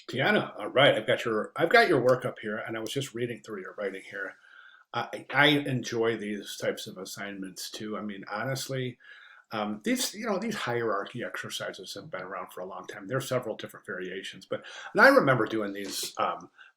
Tiana, all right, I've got your work up here, and I was just reading through your writing here. I enjoy these types of assignments too. I mean, honestly, these hierarchy exercises have been around for a long time. There are several different variations, but and I remember doing these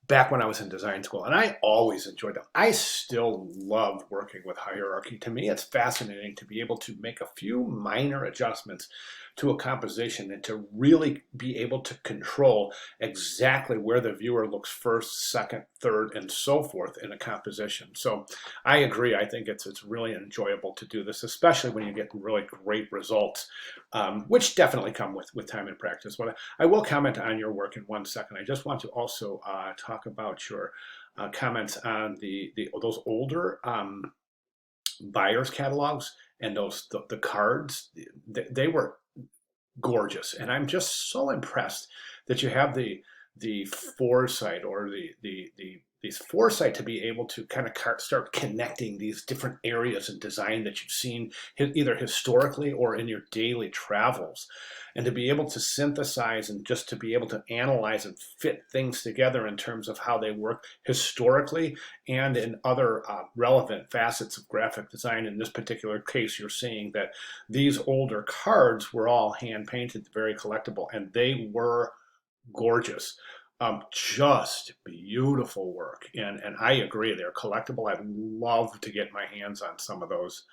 back when I was in design school, and I always enjoyed them. I still love working with hierarchy. To me, it's fascinating to be able to make a few minor adjustments to a composition and to really be able to control exactly where the viewer looks first, second, third, and so forth in a composition. So I agree. I think it's really enjoyable to do this, especially when you get really great results, which definitely come with time and practice. But I will comment on your work in 1 second. I just want to also talk about your comments on those older buyers catalogs and the cards. They were gorgeous, and I'm just so impressed that you have the foresight or the foresight to be able to kind of start connecting these different areas in design that you've seen either historically or in your daily travels, and to be able to synthesize and just to be able to analyze and fit things together in terms of how they work historically and in other relevant facets of graphic design. In this particular case, you're seeing that these older cards were all hand painted, very collectible, and they were gorgeous. Just beautiful work, and I agree, they're collectible. I'd love to get my hands on some of those.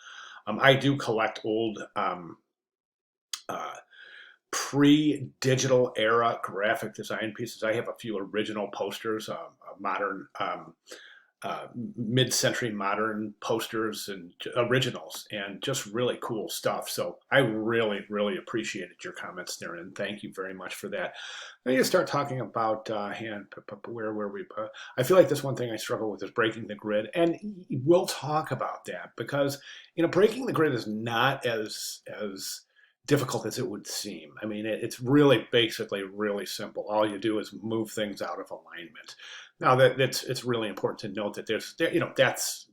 I do collect old uh, pre-digital era graphic design pieces. I have a few original posters, modern mid-century modern posters and originals, and just really cool stuff. So I really appreciated your comments there, and thank you very much for that. Now you start talking about where were we? I feel like this one thing I struggle with is breaking the grid, and we'll talk about that because breaking the grid is not as difficult as it would seem. I mean, it's really basically really simple. All you do is move things out of alignment. Now it's really important to note that that's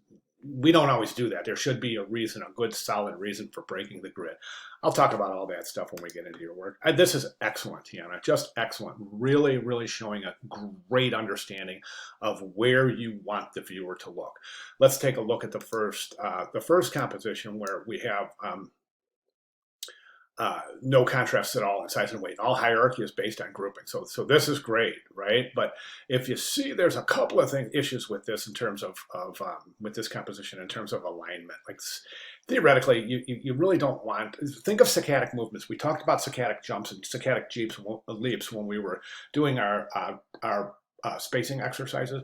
we don't always do that. There should be a reason, a good solid reason for breaking the grid. I'll talk about all that stuff when we get into your work. This is excellent, Tiana, just excellent. Really showing a great understanding of where you want the viewer to look. Let's take a look at the first composition where we have no contrast at all in size and weight. All hierarchy is based on grouping. So this is great, right? But if you see, there's a couple of issues with this in terms of with this composition in terms of alignment. Like theoretically, you really don't want. Think of saccadic movements. We talked about saccadic jumps and saccadic leaps when we were doing our spacing exercises.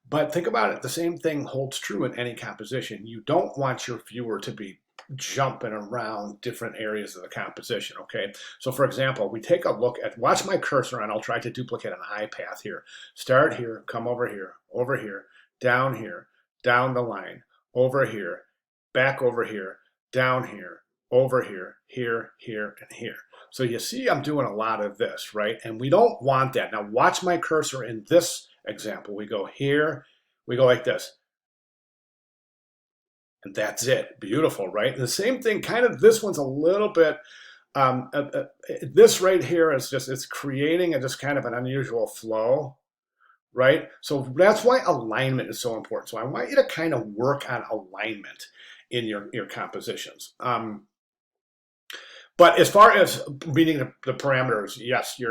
But think about it. The same thing holds true in any composition. You don't want your viewer to be jumping around different areas of the composition, okay? So for example, we take a look at, watch my cursor and I'll try to duplicate an eye path here. Start here, come over here, down the line, over here, back over here, down here, over here, here, and here. So you see I'm doing a lot of this, right? And we don't want that. Now watch my cursor in this example. We go here, we go like this. And that's it. Beautiful, right? And the same thing, kind of, this one's a little bit, this right here is just, it's creating just kind of an unusual flow, right? So that's why alignment is so important. So I want you to kind of work on alignment in your compositions. But as far as meeting the parameters, yes, you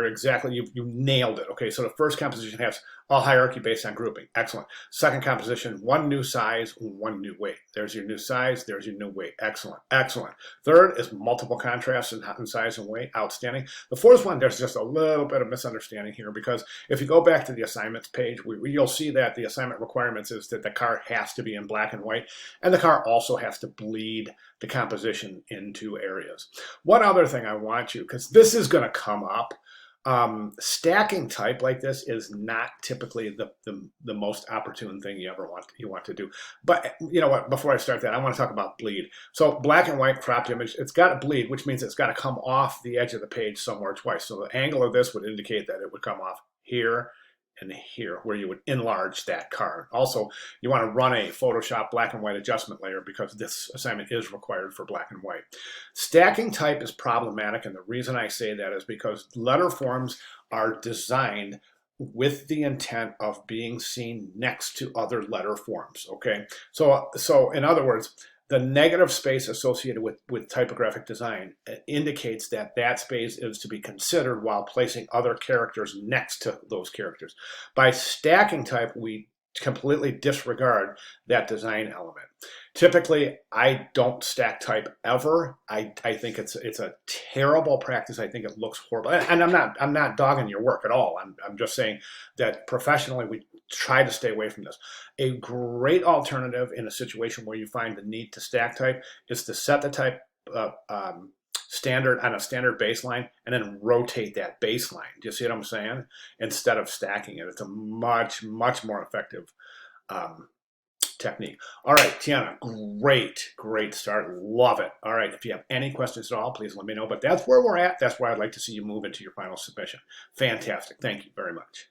nailed it. Okay, so the first composition has all hierarchy based on grouping. Excellent. Second composition, one new size, one new weight. There's your new size, there's your new weight. Excellent, excellent. Third is multiple contrasts in size and weight. Outstanding. The fourth one, there's just a little bit of misunderstanding here because if you go back to the assignments page, you'll see that the assignment requirements is that the car has to be in black and white, and the car also has to bleed the composition into areas. One other thing I want you, because this is going to come up, stacking type like this is not typically the most opportune thing you want to do. But you know what? Before I start that, I want to talk about bleed. So black and white cropped image, it's got to bleed, which means it's got to come off the edge of the page somewhere twice. So the angle of this would indicate that it would come off here and here, where you would enlarge that card. Also, you want to run a Photoshop black and white adjustment layer because this assignment is required for black and white. Stacking type is problematic, and the reason I say that is because letter forms are designed with the intent of being seen next to other letter forms. Okay, so in other words, the negative space associated with typographic design indicates that that space is to be considered while placing other characters next to those characters. By stacking type, we completely disregard that design element. Typically, I don't stack type ever. I think it's a terrible practice. I think it looks horrible. And I'm not dogging your work at all. I'm just saying that professionally we try to stay away from this. A great alternative in a situation where you find the need to stack type is to set the type standard on a standard baseline and then rotate that baseline. Do you see what I'm saying? Instead of stacking it, it's a much more effective um, technique. All right, Tiana, great start. Love it. All right, if you have any questions at all, please let me know. But that's where we're at. That's where I'd like to see you move into your final submission. Fantastic. Thank you very much.